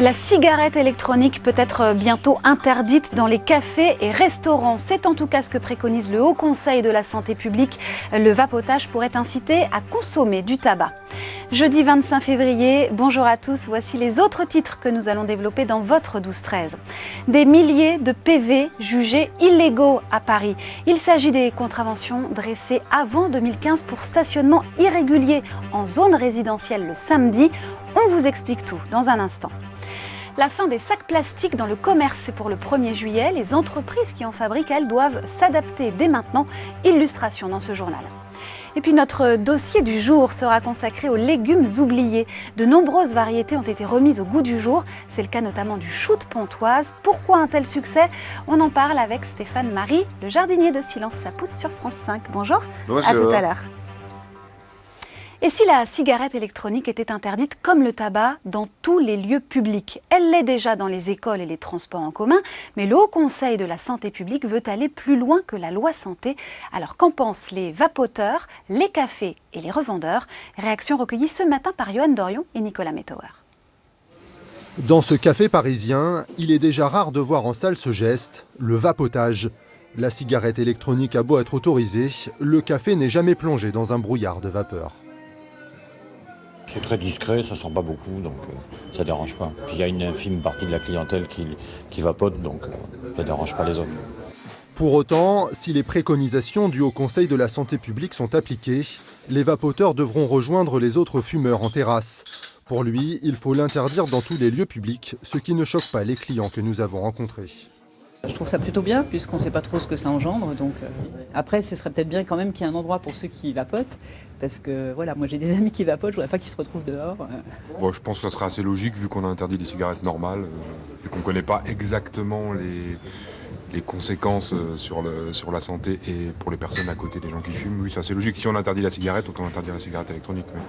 La cigarette électronique peut être bientôt interdite dans les cafés et restaurants. C'est en tout cas ce que préconise le Haut Conseil de la santé publique. Le vapotage pourrait inciter à consommer du tabac. Jeudi 25 février, bonjour à tous, voici les autres titres que nous allons développer dans votre 12-13. Des milliers de PV jugés illégaux à Paris. Il s'agit des contraventions dressées avant 2015 pour stationnement irrégulier en zone résidentielle le samedi. On vous explique tout dans un instant. La fin des sacs plastiques dans le commerce, c'est pour le 1er juillet. Les entreprises qui en fabriquent, elles, doivent s'adapter dès maintenant. Illustration dans ce journal. Et puis notre dossier du jour sera consacré aux légumes oubliés. De nombreuses variétés ont été remises au goût du jour. C'est le cas notamment du chou de Pontoise. Pourquoi un tel succès? On en parle avec Stéphane Marie, le jardinier de Silence ça pousse sur France 5. Bonjour. Bonjour. À tout à l'heure. Et si la cigarette électronique était interdite comme le tabac dans tous les lieux publics? Elle l'est déjà dans les écoles et les transports en commun, mais le Haut Conseil de la santé publique veut aller plus loin que la loi santé. Alors qu'en pensent les vapoteurs, les cafés et les revendeurs? Réaction recueillie ce matin par Johan Dorion et Nicolas Mettauer. Dans ce café parisien, il est déjà rare de voir en salle ce geste, le vapotage. La cigarette électronique a beau être autorisée, le café n'est jamais plongé dans un brouillard de vapeur. C'est très discret, ça sent pas beaucoup, donc ça dérange pas. Puis il y a une infime partie de la clientèle qui vapote, donc ça dérange pas les autres. Pour autant, si les préconisations du Haut Conseil de la santé publique sont appliquées, les vapoteurs devront rejoindre les autres fumeurs en terrasse. Pour lui, il faut l'interdire dans tous les lieux publics, ce qui ne choque pas les clients que nous avons rencontrés. Je trouve ça plutôt bien, puisqu'on ne sait pas trop ce que ça engendre. Donc, après, ce serait peut-être bien quand même qu'il y ait un endroit pour ceux qui vapotent. Parce que voilà, moi j'ai des amis qui vapotent, je ne voudrais pas qu'ils se retrouvent dehors. Bon, je pense que ça serait assez logique vu qu'on a interdit les cigarettes normales et qu'on ne connaît pas exactement les conséquences sur la santé et pour les personnes à côté des gens qui fument. Oui, c'est assez logique. Si on interdit la cigarette, autant interdire la cigarette électronique. Oui.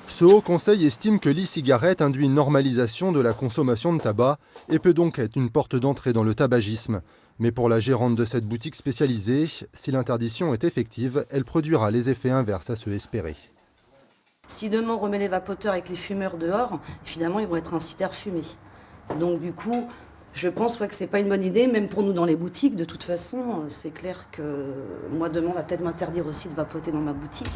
Ce Haut Conseil estime que l'e-cigarette induit une normalisation de la consommation de tabac et peut donc être une porte d'entrée dans le tabagisme. Mais pour la gérante de cette boutique spécialisée, si l'interdition est effective, elle produira les effets inverses à ceux espérés. Si demain on remet les vapoteurs avec les fumeurs dehors, finalement ils vont être incités à fumer. Donc du coup, je pense que c'est pas une bonne idée, même pour nous dans les boutiques. De toute façon, c'est clair que moi demain on va peut-être m'interdire aussi de vapoter dans ma boutique.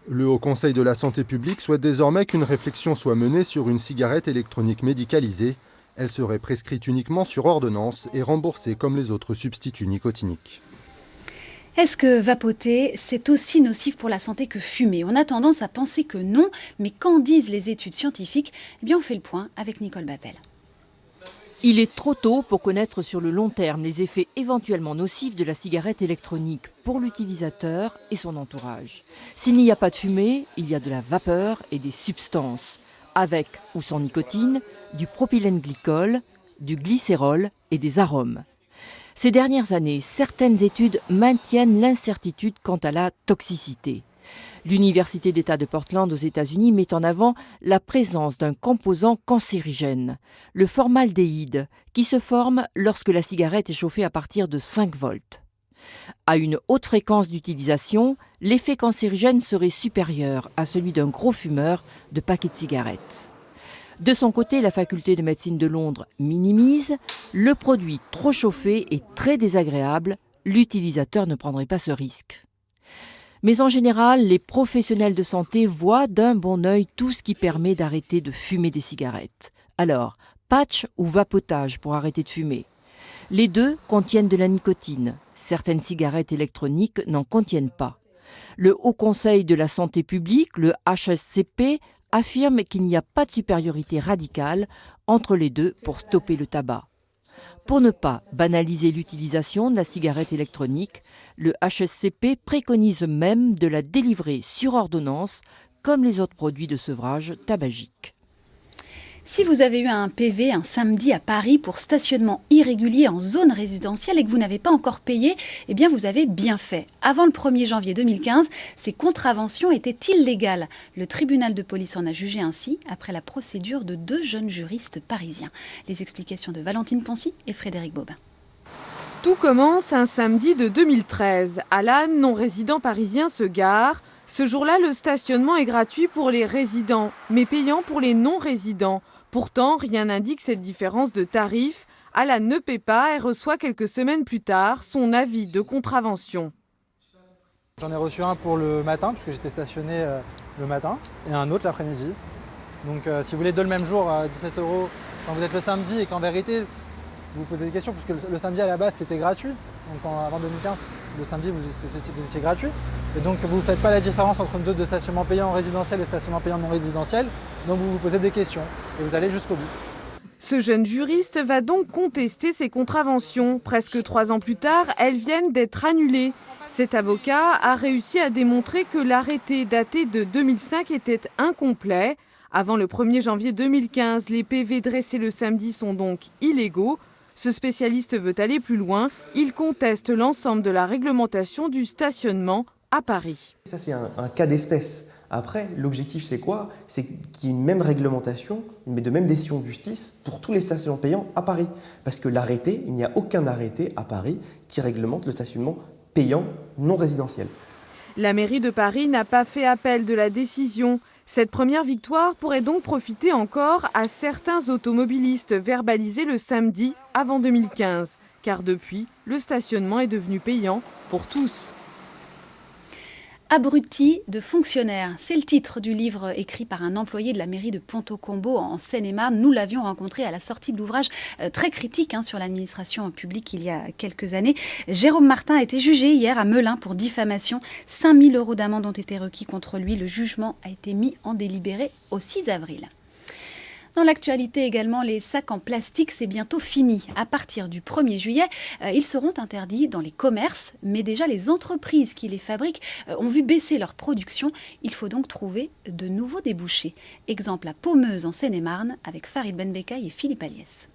Le Haut Conseil de la santé publique souhaite désormais qu'une réflexion soit menée sur une cigarette électronique médicalisée. Elle serait prescrite uniquement sur ordonnance et remboursée comme les autres substituts nicotiniques. Est-ce que vapoter, c'est aussi nocif pour la santé que fumer? On a tendance à penser que non, mais qu'en disent les études scientifiques? Eh bien, on fait le point avec Nicole Bappel. Il est trop tôt pour connaître sur le long terme les effets éventuellement nocifs de la cigarette électronique pour l'utilisateur et son entourage. S'il n'y a pas de fumée, il y a de la vapeur et des substances, avec ou sans nicotine, du propylène glycol, du glycérol et des arômes. Ces dernières années, certaines études maintiennent l'incertitude quant à la toxicité. L'Université d'État de Portland aux États-Unis met en avant la présence d'un composant cancérigène, le formaldéhyde, qui se forme lorsque la cigarette est chauffée à partir de 5 volts. À une haute fréquence d'utilisation, l'effet cancérigène serait supérieur à celui d'un gros fumeur de paquets de cigarettes. De son côté, la faculté de médecine de Londres minimise. Le produit trop chauffé est très désagréable. L'utilisateur ne prendrait pas ce risque. Mais en général, les professionnels de santé voient d'un bon œil tout ce qui permet d'arrêter de fumer des cigarettes. Alors, patch ou vapotage pour arrêter de fumer? Les deux contiennent de la nicotine. Certaines cigarettes électroniques n'en contiennent pas. Le Haut Conseil de la santé publique, le HSCP, affirme qu'il n'y a pas de supériorité radicale entre les deux pour stopper le tabac. Pour ne pas banaliser l'utilisation de la cigarette électronique, le HSCP préconise même de la délivrer sur ordonnance, comme les autres produits de sevrage tabagique. Si vous avez eu un PV un samedi à Paris pour stationnement irrégulier en zone résidentielle et que vous n'avez pas encore payé, eh bien vous avez bien fait. Avant le 1er janvier 2015, ces contraventions étaient illégales. Le tribunal de police en a jugé ainsi après la procédure de 2 jeunes juristes parisiens. Les explications de Valentine Poncy et Frédéric Bobin. Tout commence un samedi de 2013. Alan, non-résident parisien, se gare. Ce jour-là, le stationnement est gratuit pour les résidents, mais payant pour les non-résidents. Pourtant, rien n'indique cette différence de tarif. Alan ne paie pas et reçoit quelques semaines plus tard son avis de contravention. J'en ai reçu un pour le matin, puisque j'étais stationné le matin, et un autre l'après-midi. Donc si vous voulez deux le même jour à 17 € quand vous êtes le samedi et qu'en vérité vous vous posez des questions, puisque le samedi à la base c'était gratuit. Donc avant 2015, le samedi vous étiez gratuit. Et donc vous ne faites pas la différence entre une zone de stationnement payant résidentiel et stationnement payant non résidentiel. Donc vous vous posez des questions et vous allez jusqu'au bout. Ce jeune juriste va donc contester ces contraventions. Presque 3 ans plus tard, elles viennent d'être annulées. Cet avocat a réussi à démontrer que l'arrêté daté de 2005 était incomplet. Avant le 1er janvier 2015, les PV dressés le samedi sont donc illégaux. Ce spécialiste veut aller plus loin. Il conteste l'ensemble de la réglementation du stationnement à Paris. Ça, c'est un cas d'espèce. Après, l'objectif, c'est quoi? C'est qu'il y ait une même réglementation, mais de même décision de justice pour tous les stationnements payants à Paris. Parce que l'arrêté, il n'y a aucun arrêté à Paris qui réglemente le stationnement payant non résidentiel. La mairie de Paris n'a pas fait appel de la décision. Cette première victoire pourrait donc profiter encore à certains automobilistes verbalisés le samedi avant 2015. Car depuis, le stationnement est devenu payant pour tous. Abruti de fonctionnaires, c'est le titre du livre écrit par un employé de la mairie de Ponto-Combo en Seine-et-Marne. Nous l'avions rencontré à la sortie de l'ouvrage très critique sur l'administration publique il y a quelques années. Jérôme Martin a été jugé hier à Melun pour diffamation. 5 000 € d'amende ont été requis contre lui. Le jugement a été mis en délibéré au 6 avril. Dans l'actualité également, les sacs en plastique, c'est bientôt fini. À partir du 1er juillet, ils seront interdits dans les commerces, mais déjà les entreprises qui les fabriquent ont vu baisser leur production. Il faut donc trouver de nouveaux débouchés. Exemple à Paumeuse en Seine-et-Marne avec Farid Benbekay et Philippe Aliès.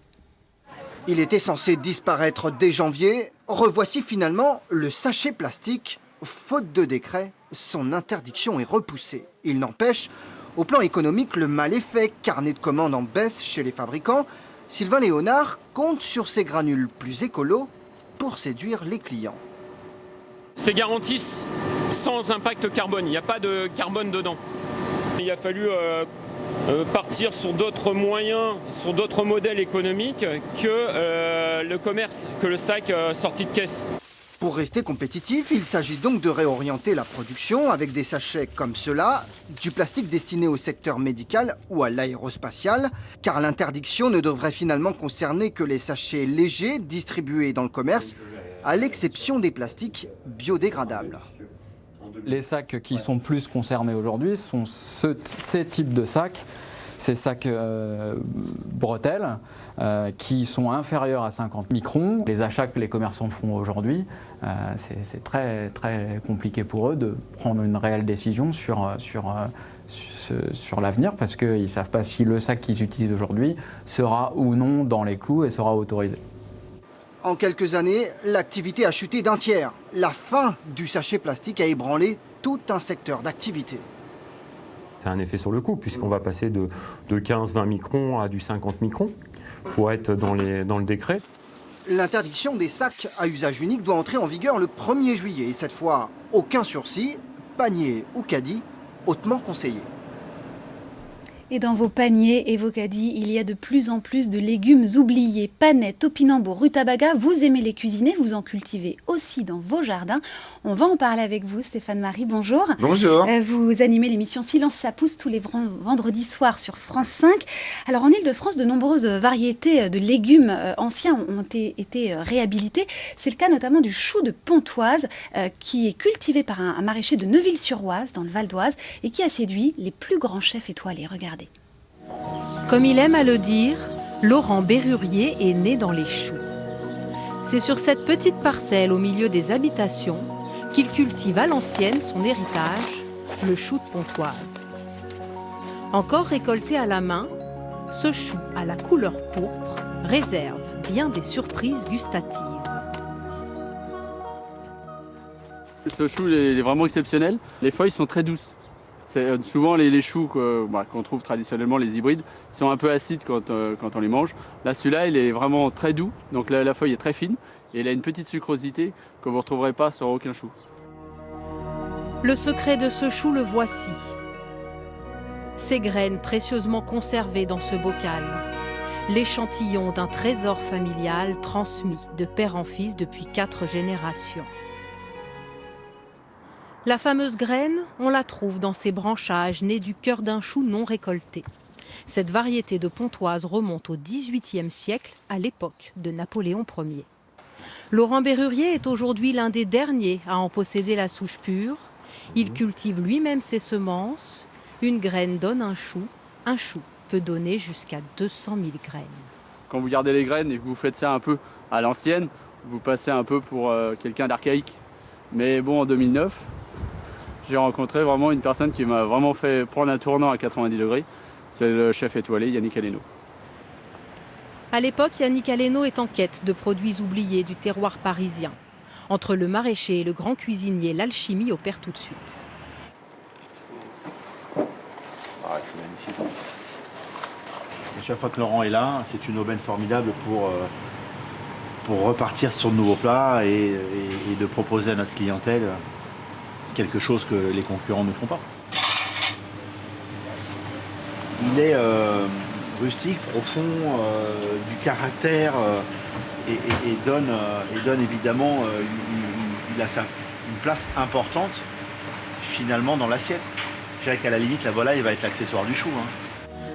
Il était censé disparaître dès janvier. Revoici finalement le sachet plastique. Faute de décret, son interdiction est repoussée. Il n'empêche, au plan économique, le mal est fait. Carnet de commandes en baisse chez les fabricants. Sylvain Léonard compte sur ces granules plus écolos pour séduire les clients. C'est garanti sans impact carbone, il n'y a pas de carbone dedans. Il a fallu partir sur d'autres moyens, sur d'autres modèles économiques que le commerce, que le sac sorti de caisse. Pour rester compétitif, il s'agit donc de réorienter la production avec des sachets comme ceux-là, du plastique destiné au secteur médical ou à l'aérospatial, car l'interdiction ne devrait finalement concerner que les sachets légers distribués dans le commerce, à l'exception des plastiques biodégradables. Les sacs qui sont plus concernés aujourd'hui sont ces types de sacs, ces sacs bretelles, qui sont inférieurs à 50 microns. Les achats que les commerçants font aujourd'hui, c'est très, très compliqué pour eux de prendre une réelle décision sur l'avenir parce qu'ils ne savent pas si le sac qu'ils utilisent aujourd'hui sera ou non dans les clous et sera autorisé. En quelques années, l'activité a chuté d'un tiers. La fin du sachet plastique a ébranlé tout un secteur d'activité. C'est un effet sur le coût, puisqu'on va passer de 15-20 microns à du 50 microns pour être dans le décret. L'interdiction des sacs à usage unique doit entrer en vigueur le 1er juillet. Et cette fois, aucun sursis, panier ou caddie, hautement conseillé. Et dans vos paniers et vos caddies, il y a de plus en plus de légumes oubliés. Panais, topinambour, rutabaga, vous aimez les cuisiner, vous en cultivez aussi dans vos jardins. On va en parler avec vous, Stéphane Marie, bonjour. Bonjour. Vous animez l'émission Silence ça pousse tous les vendredis soirs sur France 5. Alors en Ile-de-France, de nombreuses variétés de légumes anciens ont été réhabilitées. C'est le cas notamment du chou de Pontoise qui est cultivé par un maraîcher de Neuville-sur-Oise dans le Val d'Oise et qui a séduit les plus grands chefs étoilés. Regardez. Comme il aime à le dire, Laurent Bérurier est né dans les choux. C'est sur cette petite parcelle au milieu des habitations qu'il cultive à l'ancienne son héritage, le chou de Pontoise. Encore récolté à la main, ce chou à la couleur pourpre réserve bien des surprises gustatives. Ce chou est vraiment exceptionnel. Les feuilles sont très douces. Souvent les choux qu'on trouve traditionnellement, les hybrides, sont un peu acides quand on les mange. Là, celui-là, il est vraiment très doux, donc la feuille est très fine et il a une petite sucrosité que vous ne retrouverez pas sur aucun chou. Le secret de ce chou, le voici. Ces graines précieusement conservées dans ce bocal, l'échantillon d'un trésor familial transmis de père en fils depuis 4 générations. La fameuse graine, on la trouve dans ces branchages nés du cœur d'un chou non récolté. Cette variété de Pontoise remonte au XVIIIe siècle, à l'époque de Napoléon Ier. Laurent Bérurier est aujourd'hui l'un des derniers à en posséder la souche pure. Il cultive lui-même ses semences. Une graine donne un chou peut donner jusqu'à 200 000 graines. Quand vous gardez les graines et que vous faites ça un peu à l'ancienne, vous passez un peu pour quelqu'un d'archaïque. Mais bon, en 2009, j'ai rencontré vraiment une personne qui m'a vraiment fait prendre un tournant à 90 degrés. C'est le chef étoilé Yannick Aleno. À l'époque, Yannick Aleno est en quête de produits oubliés du terroir parisien. Entre le maraîcher et le grand cuisinier, l'alchimie opère tout de suite. Ah, c'est magnifique. Et chaque fois que Laurent est là, c'est une aubaine formidable pour repartir sur de nouveaux plats et de proposer à notre clientèle quelque chose que les concurrents ne font pas. Il est rustique, profond, du caractère et donne évidemment il a une place importante finalement dans l'assiette. Je dirais qu'à la limite la volaille va être l'accessoire du chou.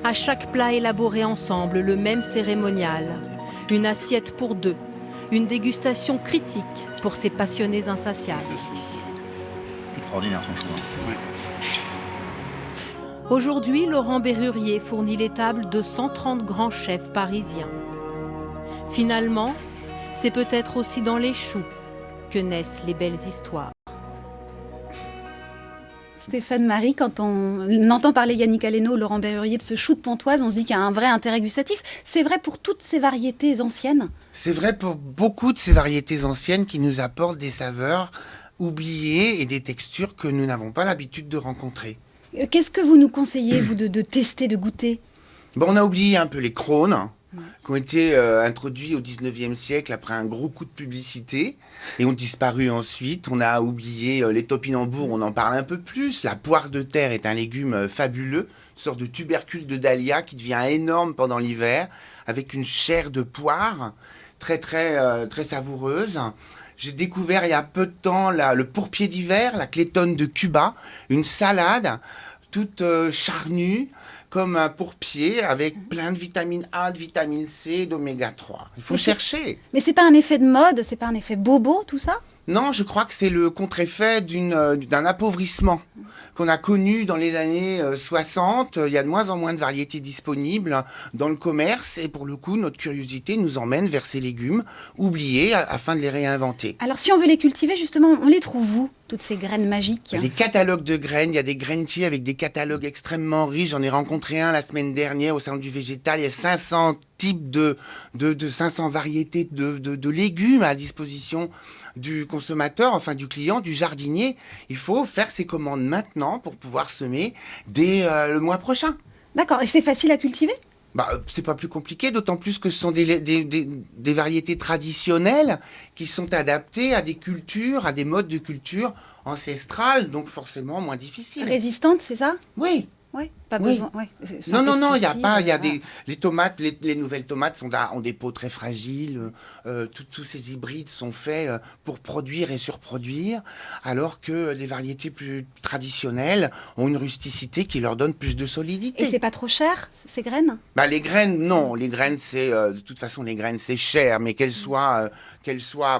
À chaque plat élaboré ensemble, le même cérémonial. Une assiette pour 2. Une dégustation critique pour ces passionnés insatiables. Extraordinaire son chou. Aujourd'hui, Laurent Bérurier fournit les tables de 130 grands chefs parisiens. Finalement, c'est peut-être aussi dans les choux que naissent les belles histoires. Stéphane Marie, quand on entend parler Yannick Aleno, Laurent Bérurier de ce chou de Pontoise, on se dit qu'il y a un vrai intérêt gustatif. C'est vrai pour toutes ces variétés anciennes? C'est vrai pour beaucoup de ces variétés anciennes qui nous apportent des saveurs oubliées et des textures que nous n'avons pas l'habitude de rencontrer. Qu'est-ce que vous nous conseillez, vous, de tester, de goûter? Bon, on a oublié un peu les crônes, qui ont été introduits au 19e siècle après un gros coup de publicité et ont disparu ensuite. On a oublié les topinambours, on en parle un peu plus. La poire de terre est un légume fabuleux, une sorte de tubercule de dahlia qui devient énorme pendant l'hiver, avec une chair de poire très savoureuse. J'ai découvert il y a peu de temps le pourpier d'hiver, la clétonne de Cuba, une salade toute charnue, comme un pourpier, avec plein de vitamine A, de vitamine C, d'oméga 3. Il faut chercher. Mais c'est pas un effet de mode, c'est pas un effet bobo, tout ça? Non, je crois que c'est le contre-effet d'un appauvrissement qu'on a connu dans les années 60. Il y a de moins en moins de variétés disponibles dans le commerce et pour le coup, notre curiosité nous emmène vers ces légumes oubliés afin de les réinventer. Alors si on veut les cultiver, justement, on les trouve où, toutes ces graines magiques? Les catalogues de graines, il y a des grainiers avec des catalogues extrêmement riches. J'en ai rencontré un la semaine dernière au Salon du Végétal. Il y a 500 types de 500 variétés de légumes à disposition du consommateur, enfin du client, du jardinier. Il faut faire ses commandes maintenant pour pouvoir semer dès le mois prochain. D'accord, et c'est facile à cultiver? C'est pas plus compliqué, d'autant plus que ce sont des variétés traditionnelles qui sont adaptées à des cultures, à des modes de culture ancestrales, donc forcément moins difficiles. Résistantes, c'est ça? Oui. Ouais, pas besoin. Ouais, Non, il n'y a pas. Il y a les tomates, les nouvelles tomates ont des peaux très fragiles. Tous ces hybrides sont faits pour produire et surproduire, alors que les variétés plus traditionnelles ont une rusticité qui leur donne plus de solidité. Et c'est pas trop cher, ces graines? Les graines, non. Les graines, c'est de toute façon les graines, c'est cher, mais qu'elles soient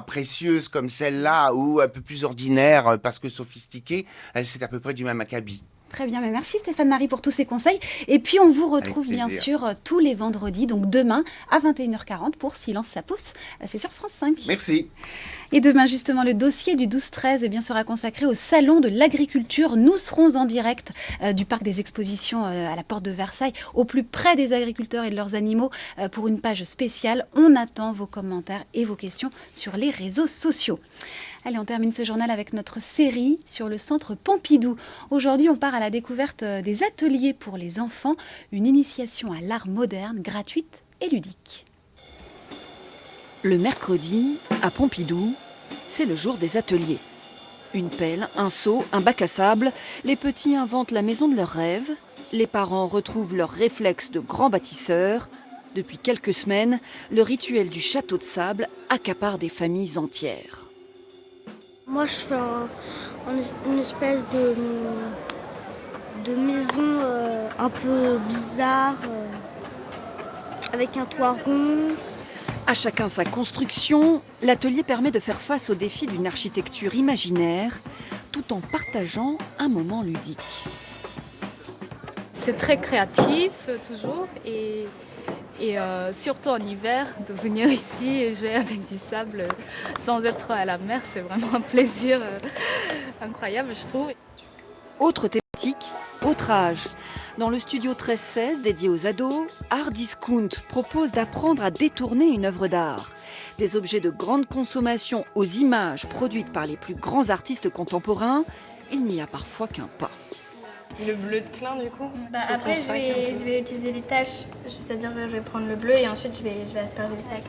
précieuses comme celle-là ou un peu plus ordinaires parce que sophistiquées, c'est à peu près du même acabit. Très bien, mais merci Stéphane Marie pour tous ces conseils. Et puis on vous retrouve bien sûr tous les vendredis, donc demain à 21h40 pour Silence ça pousse. C'est sur France 5. Merci. Et demain justement, le dossier du 12-13 sera consacré au Salon de l'Agriculture. Nous serons en direct du Parc des Expositions à la Porte de Versailles, au plus près des agriculteurs et de leurs animaux pour une page spéciale. On attend vos commentaires et vos questions sur les réseaux sociaux. Allez, on termine ce journal avec notre série sur le Centre Pompidou. Aujourd'hui, on part à la découverte des ateliers pour les enfants, une initiation à l'art moderne, gratuite et ludique. Le mercredi, à Pompidou, c'est le jour des ateliers. Une pelle, un seau, un bac à sable, les petits inventent la maison de leurs rêves les parents retrouvent leurs réflexes de grands bâtisseurs. Depuis quelques semaines, le rituel du château de sable accapare des familles entières. Moi, je fais une espèce de maison un peu bizarre, avec un toit rond. À chacun sa construction, l'atelier permet de faire face aux défis d'une architecture imaginaire, tout en partageant un moment ludique. C'est très créatif, toujours, et surtout en hiver, de venir ici et jouer avec du sable sans être à la mer, c'est vraiment un plaisir incroyable, je trouve. Autre thématique, autre âge. Dans le studio 13-16 dédié aux ados, Art Discount propose d'apprendre à détourner une œuvre d'art. Des objets de grande consommation aux images produites par les plus grands artistes contemporains, il n'y a parfois qu'un pas. Le bleu de Klein, du coup Après, je vais utiliser les taches, c'est-à-dire que je vais prendre le bleu et ensuite je vais asperger le sac.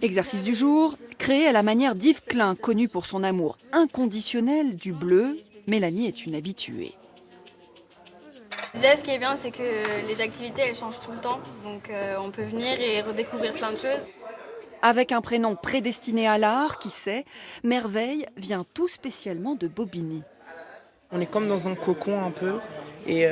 Exercice du jour, créé à la manière d'Yves Klein, connu pour son amour inconditionnel du bleu, Mélanie est une habituée. Déjà, ce qui est bien, c'est que les activités, elles changent tout le temps. Donc, on peut venir et redécouvrir plein de choses. Avec un prénom prédestiné à l'art, qui sait, Merveille vient tout spécialement de Bobigny. On est comme dans un cocon un peu et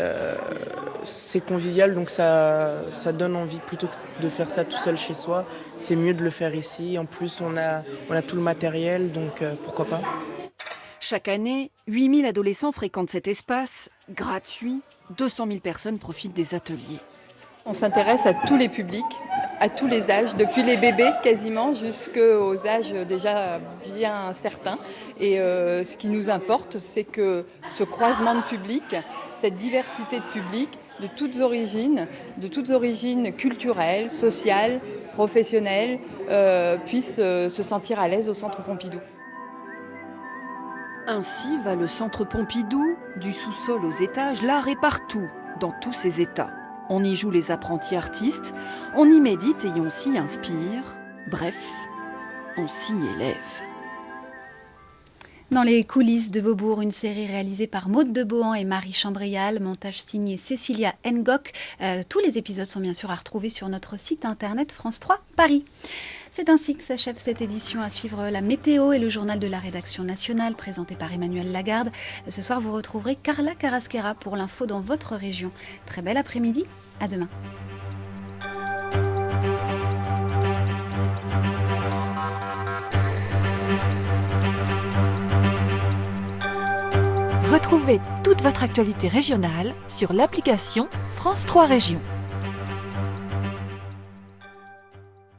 c'est convivial, donc ça donne envie plutôt que de faire ça tout seul chez soi. C'est mieux de le faire ici. En plus, on a tout le matériel, donc pourquoi pas. Chaque année, 8000 adolescents fréquentent cet espace. Gratuit, 200 000 personnes profitent des ateliers. On s'intéresse à tous les publics, à tous les âges, depuis les bébés quasiment jusqu'aux âges déjà bien certains. Et ce qui nous importe, c'est que ce croisement de public, cette diversité de public, de toutes origines culturelles, sociales, professionnelles, puissent se sentir à l'aise au Centre Pompidou. Ainsi va le Centre Pompidou, du sous-sol aux étages, l'art est partout, dans tous ses états. On y joue les apprentis artistes, on y médite et on s'y inspire. Bref, on s'y élève. Dans les coulisses de Beaubourg, une série réalisée par Maude de Bohan et Marie Chambrial, montage signé Cécilia Ngoc. Tous les épisodes sont bien sûr à retrouver sur notre site internet France 3 Paris. C'est ainsi que s'achève cette édition. À suivre la météo et le journal de la rédaction nationale présenté par Emmanuel Lagarde. Ce soir, vous retrouverez Carla Carrasquera pour l'info dans votre région. Très bel après-midi, à demain. Retrouvez toute votre actualité régionale sur l'application France 3 Régions.